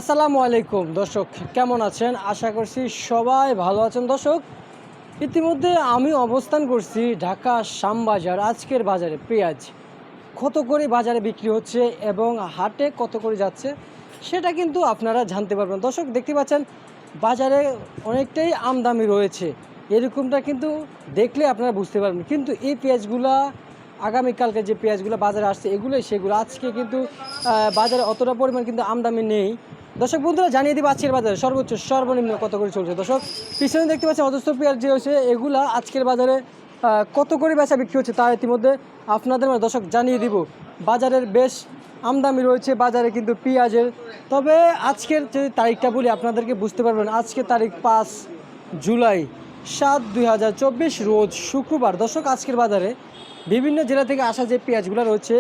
আসসালামু আলাইকুম দর্শক, কেমন আছেন? আশা করছি সবাই ভালো আছেন। দর্শক, ইতিমধ্যে আমি অবস্থান করছি ঢাকা শ্যামবাজার। আজকের বাজারে পেঁয়াজ কত করে বাজারে বিক্রি হচ্ছে এবং হাটে কত করে যাচ্ছে সেটা কিন্তু আপনারা জানতে পারবেন। দর্শক, দেখতে পাচ্ছেন বাজারে অনেকটাই আমদামি রয়েছে, এরকমটা কিন্তু দেখলে আপনারা বুঝতে পারবেন। কিন্তু এই পেঁয়াজগুলা আগামীকালকে যে পেঁয়াজগুলো বাজারে আসছে সেগুলো আজকে কিন্তু বাজারে অতটা পরিমাণ কিন্তু আমদানি নেই। দর্শক বন্ধুরা, জানিয়ে দিব আজকের বাজারে সর্বোচ্চ সর্বনিম্ন কত করে চলছে। দর্শক, পিছনে দেখতে পাচ্ছেন অজস্র পেঁয়াজ যে হচ্ছে, এগুলা আজকের বাজারে কত করে বেচা বিক্রি হচ্ছে তা ইতিমধ্যে আপনাদের দর্শক জানিয়ে দিব। বাজারের বেশ আমদানি রয়েছে বাজারে কিন্তু পেঁয়াজের। তবে আজকের যে তারিখটা বলি আপনাদেরকে বুঝতে পারবেন। আজকে তারিখ 5 জুলাই 7, 2024, রোজ শুক্রবার। দর্শক, আজকের বাজারে বিভিন্ন জেলা থেকে আসা যে পেঁয়াজগুলো রয়েছে,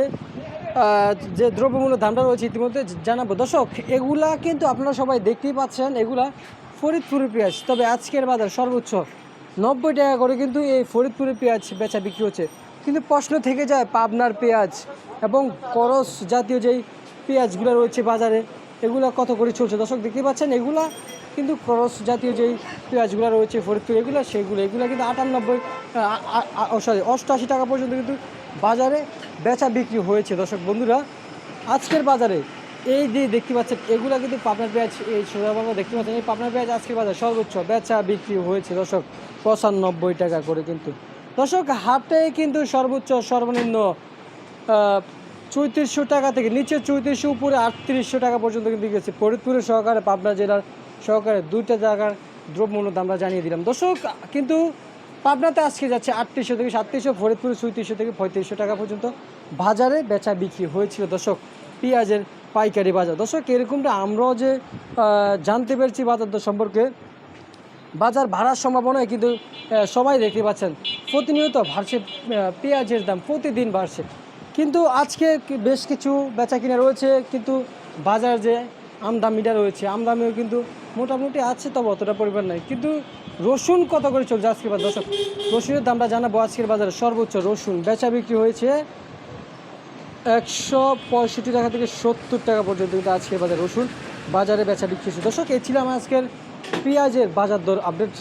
যে দ্রব্যমূল্য দামটা রয়েছে ইতিমধ্যে জানাবো। দর্শক, এগুলা কিন্তু আপনারা সবাই দেখতেই পাচ্ছেন, এগুলা ফরিদপুরের পেঁয়াজ। তবে আজকের বাজার সর্বোচ্চ 90 টাকা করে কিন্তু এই ফরিদপুরের পেঁয়াজ বেচা বিক্রি হচ্ছে। কিন্তু প্রশ্ন থেকে যায় পাবনার পেঁয়াজ এবং করস জাতীয় যেই পেঁয়াজগুলো রয়েছে বাজারে, এগুলা কত করে চলছে। দর্শক, দেখতে পাচ্ছেন এগুলা কিন্তু করস জাতীয় যেই পেঁয়াজগুলো রয়েছে ফরিদপুর, এগুলো কিন্তু 88 টাকা পর্যন্ত কিন্তু বাজারে বেচা বিক্রি হয়েছে। দর্শক বন্ধুরা, আজকের বাজারে এই যে দেখতে পাচ্ছেন এগুলো কিন্তু পাবনার পেঁয়াজ, এই সোজাবাংলা দেখতে পাচ্ছেন এই পাবনার পেঁয়াজ আজকের বাজারে সর্বোচ্চ বেচা বিক্রি হয়েছে দর্শক 95 টাকা করে। কিন্তু দর্শক, হাটে কিন্তু সর্বোচ্চ সর্বনিম্ন 3400 টাকা থেকে নিচে 3400, উপরে 3800 টাকা পর্যন্ত কিন্তু গেছে। ফরিদপুরের সহকারে পাবনা জেলার সহকারে দুইটা জায়গার দ্রব্যমূল্য দামটা জানিয়ে দিলাম। দর্শক, কিন্তু পাবনাতে আজকে যাচ্ছে 3800 থেকে 3700, ফরিদপুরে 3400 থেকে 3500 টাকা পর্যন্ত বাজারে বেচা বিক্রি হয়েছিল দর্শক পেঁয়াজের পাইকারি বাজার। দর্শক, এরকমটা আমরাও যে জানতে পেরেছি বাজার দর সম্পর্কে। বাজার ভাড়ার সম্ভাবনায় কিন্তু সবাই দেখতে পাচ্ছেন প্রতিনিয়ত বাড়ছে পেঁয়াজের দাম, প্রতিদিন বাড়ছে। কিন্তু আজকে বেশ কিছু বেচা কিনা রয়েছে, কিন্তু বাজার যে আমদামিটা রয়েছে, আমদামিও কিন্তু মোটামুটি আছে, তবে অতটা পরিমাণ নাই। কিন্তু রসুন কত করে চলছে আজকের বাজার। দর্শক, রসুনের দামটা জানাবো। আজকের বাজারে সর্বোচ্চ রসুন বেচা বিক্রি হয়েছে 165 টাকা থেকে 70 টাকা পর্যন্ত কিন্তু আজকের বাজারে রসুন বাজারে বেচা বিক্রি হয়েছে। দর্শক, এই ছিল আমার আজকের পেঁয়াজের বাজার দর আপডেট।